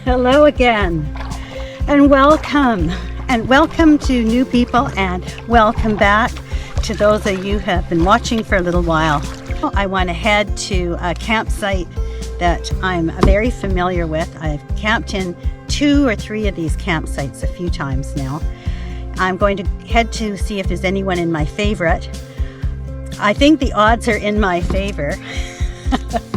Hello again, and welcome to new people, and welcome back to those of you who have been watching for a little while. I want to head to a campsite that I'm very familiar with. I've camped in 2 or 3 of these campsites a few times now. I'm going to head to see if there's anyone in my favorite. I think the odds are in my favor,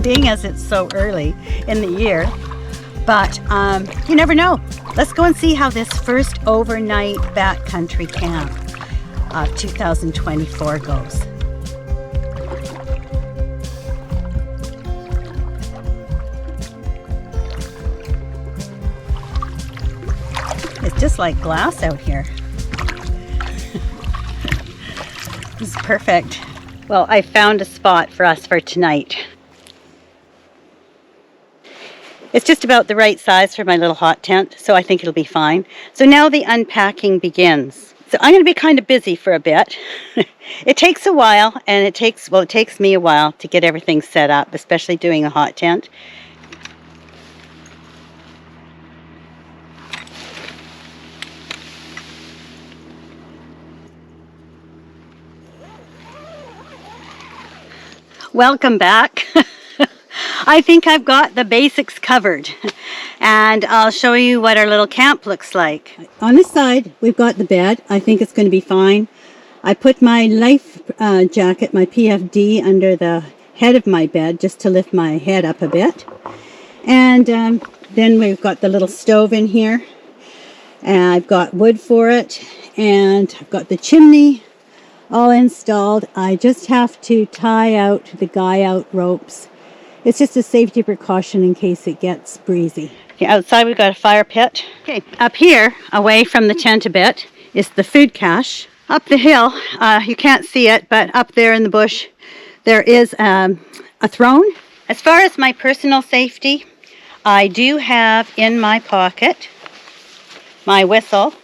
being as it's so early in the year. But you never know. Let's go and see how this first overnight backcountry camp of 2024 goes. It's just like glass out here. This is perfect. Well, I found a spot for us for tonight. It's just about the right size for my little hot tent, so I think it'll be fine. So now the unpacking begins. So I'm going to be kind of busy for a bit. It takes a while, and it takes me a while to get everything set up, especially doing a hot tent. Welcome back. I think I've got the basics covered, and I'll show you what our little camp looks like. On this side, we've got the bed. I think it's going to be fine. I put my life jacket, my PFD, under the head of my bed just to lift my head up a bit. And then we've got the little stove in here, and I've got wood for it, and I've got the chimney all installed. I just have to tie out the guy out ropes. It's just a safety precaution in case it gets breezy. Okay, outside we've got a fire pit. Okay, up here, away from the tent a bit, is the food cache. Up the hill, you can't see it, but up there in the bush, there is a throne. As far as my personal safety, I do have in my pocket my whistle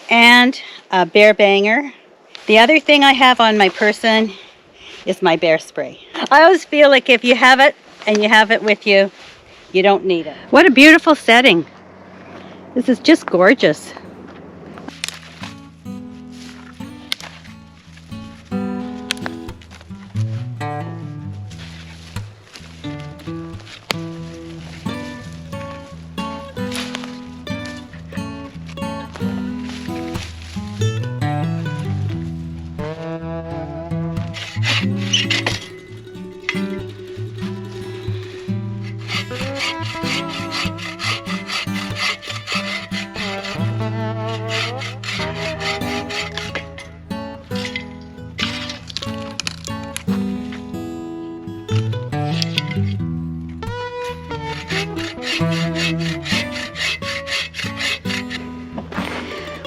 and a bear banger. The other thing I have on my person is my bear spray. I always feel like if you have it and you have it with you, you don't need it. What a beautiful setting. This is just gorgeous.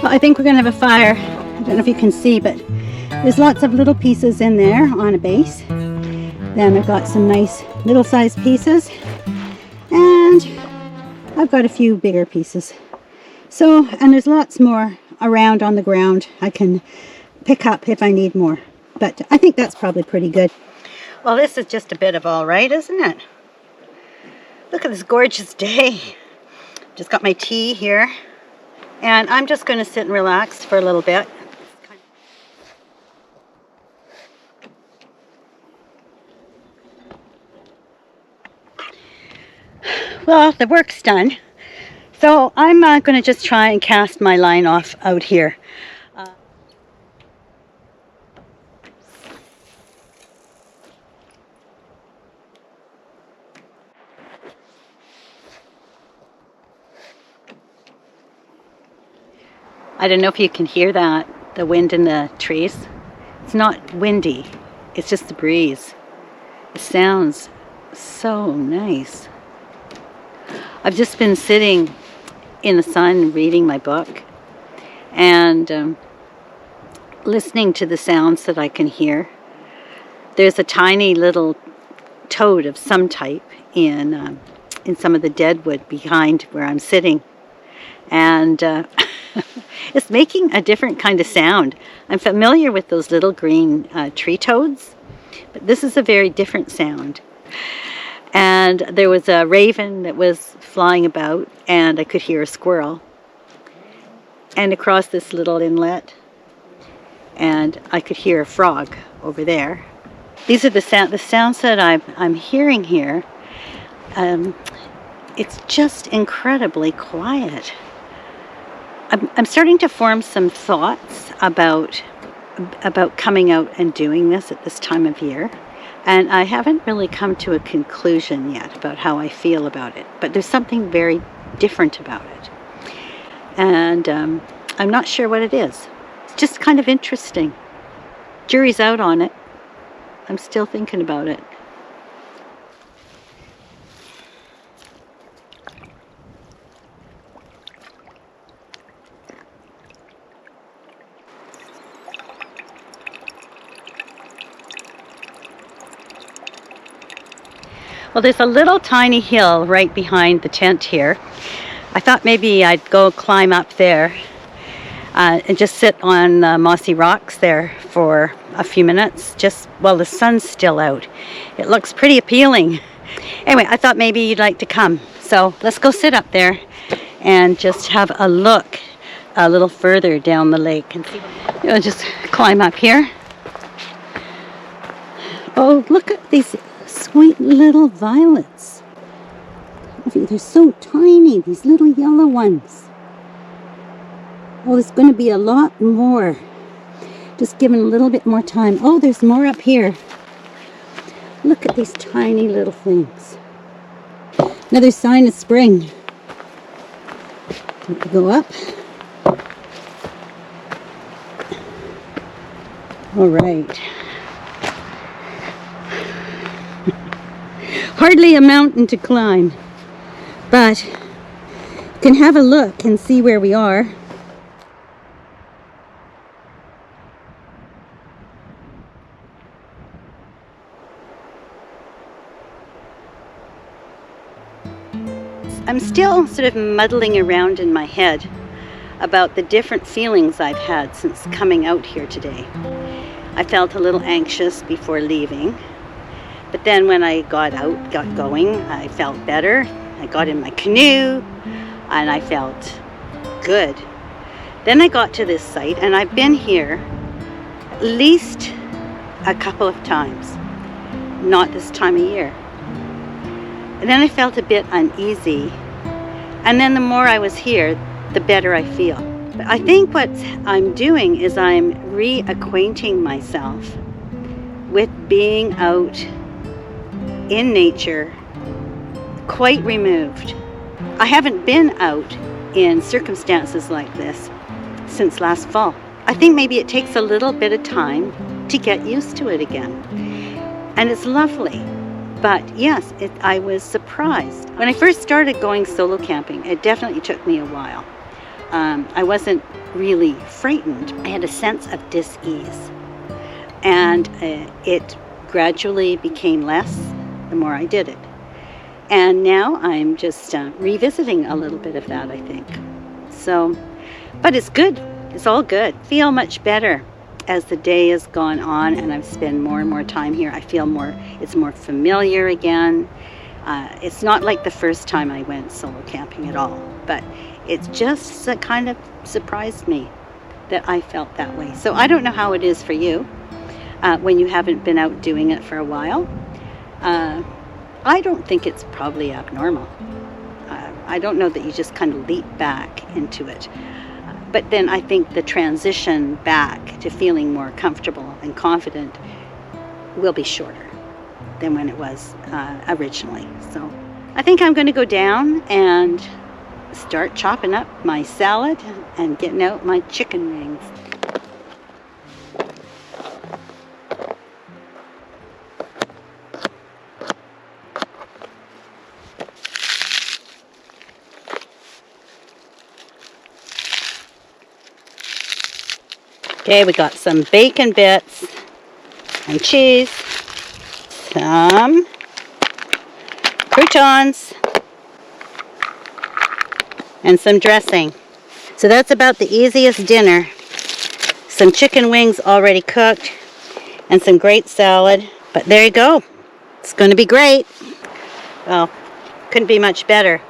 Well, I think we're going to have a fire. I don't know if you can see, but there's lots of little pieces in there on a base. Then I've got some nice little sized pieces, and I've got a few bigger pieces. So, and there's lots more around on the ground I can pick up if I need more. But I think that's probably pretty good. Well, this is just a bit of all right, isn't it? Look at this gorgeous day. Just got my tea here. And I'm just going to sit and relax for a little bit. Well, the work's done. So I'm going to just try and cast my line off out here. I don't know if you can hear that, the wind in the trees. It's not windy, it's just the breeze. It sounds so nice. I've just been sitting in the sun reading my book and listening to the sounds that I can hear. There's a tiny little toad of some type in some of the deadwood behind where I'm sitting. And it's making a different kind of sound. I'm familiar with those little green tree toads, but this is a very different sound. And there was a raven that was flying about, and I could hear a squirrel. And across this little inlet, and I could hear a frog over there. These are the sounds that I'm hearing here. It's just incredibly quiet. I'm starting to form some thoughts about coming out and doing this at this time of year. And I haven't really come to a conclusion yet about how I feel about it. But there's something very different about it. And I'm not sure what it is. It's just kind of interesting. Jury's out on it. I'm still thinking about it. Well, there's a little tiny hill right behind the tent here. I thought maybe I'd go climb up there and just sit on the mossy rocks there for a few minutes, just while the sun's still out. It looks pretty appealing. Anyway, I thought maybe you'd like to come. So let's go sit up there and just have a look a little further down the lake and see. I'll just climb up here. Oh, look at these sweet little violets. They're so tiny, these little yellow ones. Oh, there's going to be a lot more. Just given a little bit more time. Oh, there's more up here. Look at these tiny little things. Another sign of spring. Go up. All right. Hardly a mountain to climb, but you can have a look and see where we are. I'm still sort of muddling around in my head about the different feelings I've had since coming out here today. I felt a little anxious before leaving. But then when I got going, I felt better. I got in my canoe and I felt good. Then I got to this site and I've been here at least a couple of times, not this time of year. And then I felt a bit uneasy. And then the more I was here, the better I feel. But I think what I'm doing is I'm reacquainting myself with being out in nature, quite removed. I haven't been out in circumstances like this since last fall. I think maybe it takes a little bit of time to get used to it again. And it's lovely. But yes, I was surprised. When I first started going solo camping, it definitely took me a while. I wasn't really frightened. I had a sense of dis-ease. And it gradually became less the more I did it. And now I'm just revisiting a little bit of that, I think. So, but it's good. It's all good. I feel much better as the day has gone on and I've spent more and more time here. I feel it's more familiar again. It's not like the first time I went solo camping at all, but it just kind of surprised me that I felt that way. So I don't know how it is for you when you haven't been out doing it for a while. I don't think it's probably abnormal. I don't know that you just kind of leap back into it. But then I think the transition back to feeling more comfortable and confident will be shorter than when it was originally. So I think I'm going to go down and start chopping up my salad and getting out my chicken wings. Okay, we got some bacon bits and cheese, some croutons, and some dressing. So that's about the easiest dinner. Some chicken wings already cooked and some great salad. But there you go. It's going to be great. Well, couldn't be much better.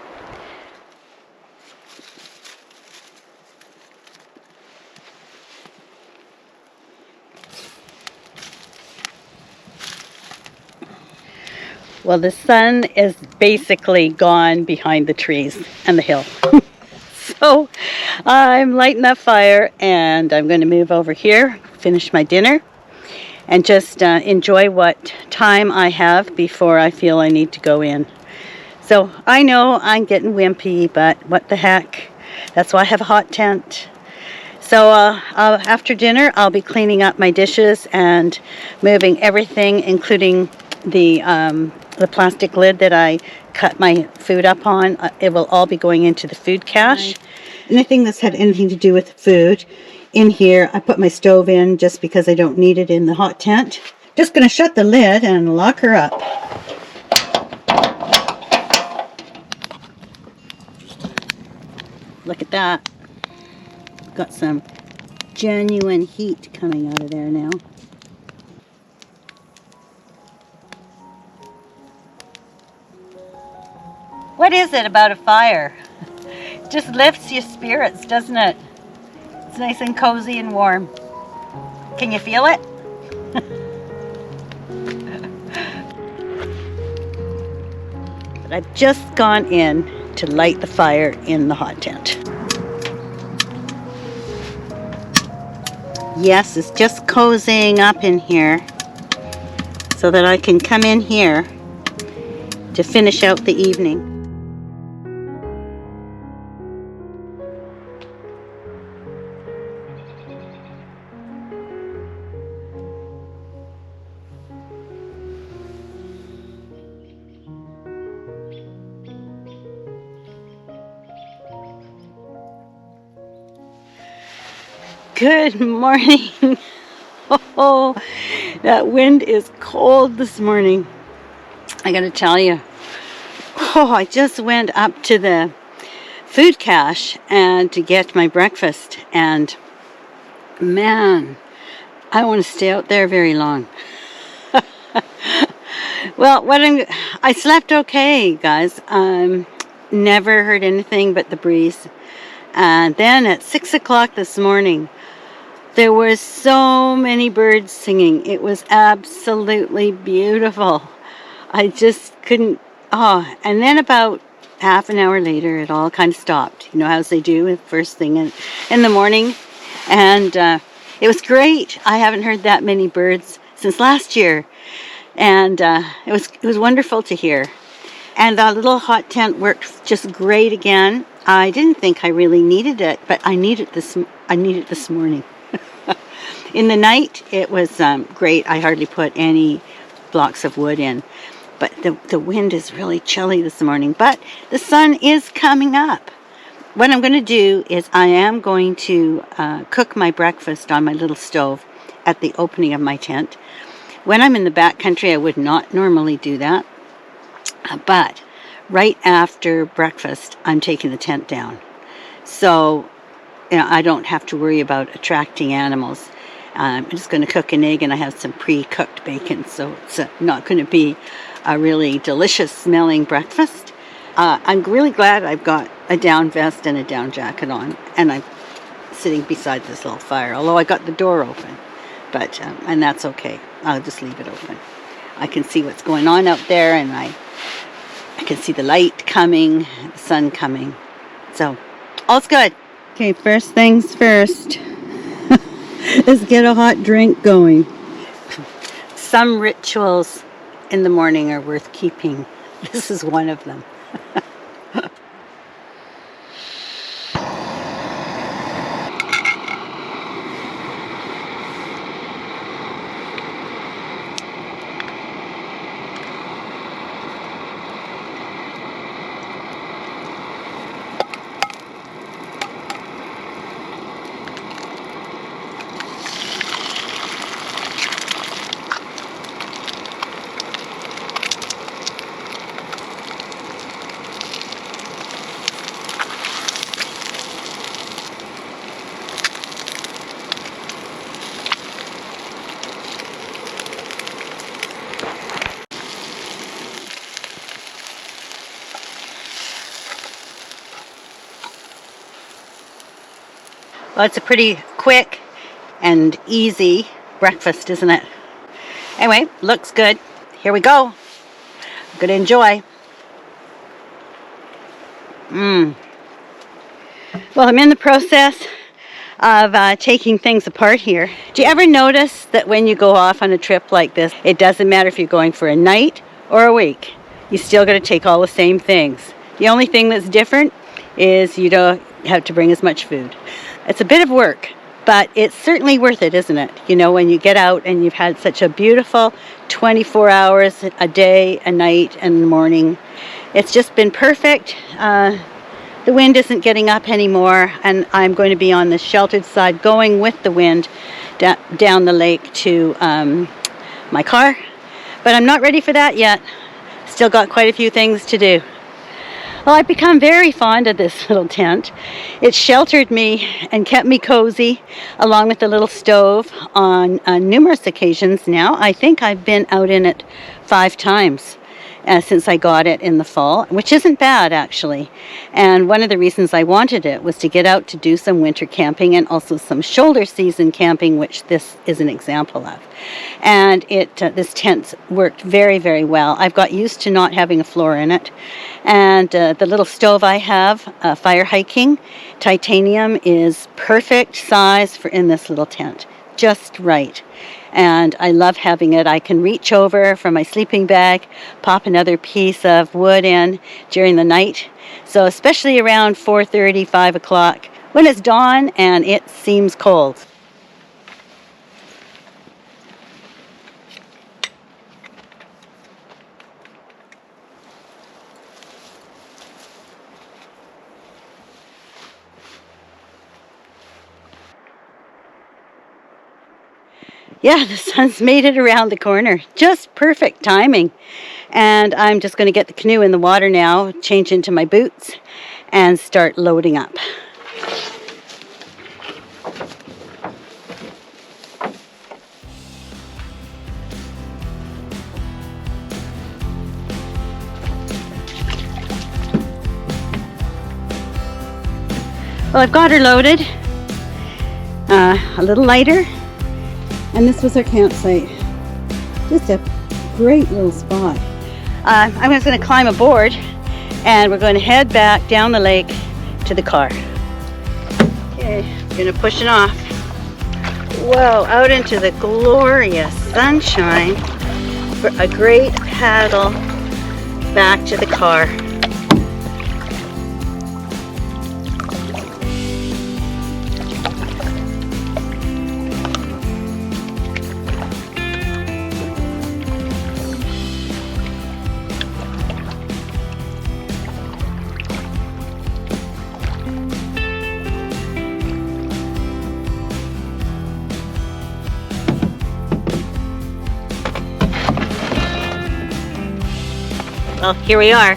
Well, the sun is basically gone behind the trees and the hill. So I'm lighting that fire and I'm going to move over here, finish my dinner, and just enjoy what time I have before I feel I need to go in. So I know I'm getting wimpy, but what the heck? That's why I have a hot tent. So after dinner, I'll be cleaning up my dishes and moving everything, including the plastic lid that I cut my food up on. It will all be going into the food cache. Anything that's had anything to do with food in here, I put my stove in just because I don't need it in the hot tent. Just going to shut the lid and lock her up. Look at that. Got some genuine heat coming out of there now. What is it about a fire? It just lifts your spirits, doesn't it? It's nice and cozy and warm. Can you feel it? But I've just gone in to light the fire in the hot tent. Yes, it's just cozying up in here so that I can come in here to finish out the evening. Good morning. Oh, that wind is cold this morning. I gotta tell you. Oh, I just went up to the food cache and to get my breakfast, and man, I don't want to stay out there very long. Well, I slept okay, guys. Never heard anything but the breeze. And then at 6 o'clock this morning, there were so many birds singing. It was absolutely beautiful. I just couldn't. Oh, and then about half an hour later, it all kind of stopped. You know, as they do first thing in the morning. And it was great. I haven't heard that many birds since last year. And it was wonderful to hear. And the little hot tent worked just great again. I didn't think I really needed it, but I need it this morning. In the night, it was great. I hardly put any blocks of wood in. But the wind is really chilly this morning. But the sun is coming up. What I'm going to do is I am going to cook my breakfast on my little stove at the opening of my tent. When I'm in the backcountry, I would not normally do that. But right after breakfast, I'm taking the tent down. So I don't have to worry about attracting animals. I'm just going to cook an egg, and I have some pre-cooked bacon, so it's not going to be a really delicious smelling breakfast. I'm really glad I've got a down vest and a down jacket on, and I'm sitting beside this little fire, although I got the door open, but and that's okay. I'll just leave it open. I can see what's going on out there, and I can see the light coming, the sun coming, so all's good. Okay, first things first. Let's get a hot drink going. Some rituals in the morning are worth keeping. This is one of them. Well, it's a pretty quick and easy breakfast, isn't it? Anyway, looks good. Here we go. I'm gonna enjoy. Well, I'm in the process of taking things apart here. Do you ever notice that when you go off on a trip like this, it doesn't matter if you're going for a night or a week, you still got to take all the same things. The only thing that's different is you don't have to bring as much food. It's a bit of work, but it's certainly worth it, isn't it? You know, when you get out and you've had such a beautiful 24 hours, a day, a night, and a morning. It's just been perfect. The wind isn't getting up anymore, and I'm going to be on the sheltered side going with the wind down the lake to my car. But I'm not ready for that yet. Still got quite a few things to do. Well, I've become very fond of this little tent. It sheltered me and kept me cozy, along with the little stove on numerous occasions now. I think I've been out in it 5 times. Since I got it in the fall, which isn't bad actually. And one of the reasons I wanted it was to get out to do some winter camping and also some shoulder season camping, which this is an example of. And this tent worked very, very well. I've got used to not having a floor in it. And the little stove I have, fire hiking, titanium, is perfect size for in this little tent. Just right. And I love having it. I can reach over from my sleeping bag, pop another piece of wood in during the night. So especially around 4:30, 5 o'clock, when it's dawn and it seems cold. Yeah, the sun's made it around the corner. Just perfect timing. And I'm just going to get the canoe in the water now, change into my boots, and start loading up. Well, I've got her loaded. A little lighter. And this was our campsite. Just a great little spot. I'm just going to climb aboard and we're going to head back down the lake to the car. Okay, we're going to push it off. Whoa, out into the glorious sunshine for a great paddle back to the car. Well, here we are.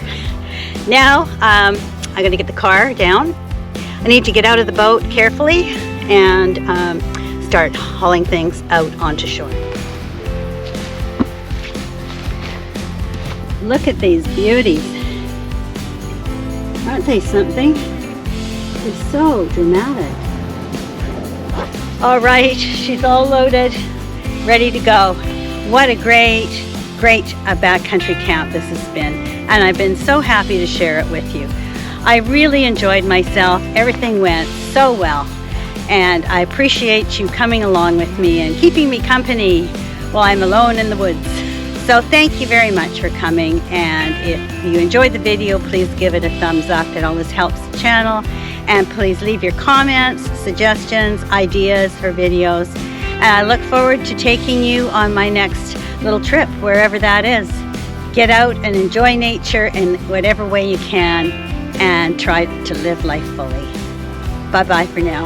Now, I'm going to get the car down. I need to get out of the boat carefully and start hauling things out onto shore. Look at these beauties. Aren't they something? They're so dramatic. All right, she's all loaded, ready to go. What a great backcountry camp this has been, and I've been so happy to share it with you. I really enjoyed myself. Everything went so well, and I appreciate you coming along with me and keeping me company while I'm alone in the woods. So thank you very much for coming, and if you enjoyed the video, please give it a thumbs up. It always helps the channel, and please leave your comments, suggestions, ideas for videos, and I look forward to taking you on my next little trip, wherever that is. Get out and enjoy nature in whatever way you can and try to live life fully. Bye-bye for now.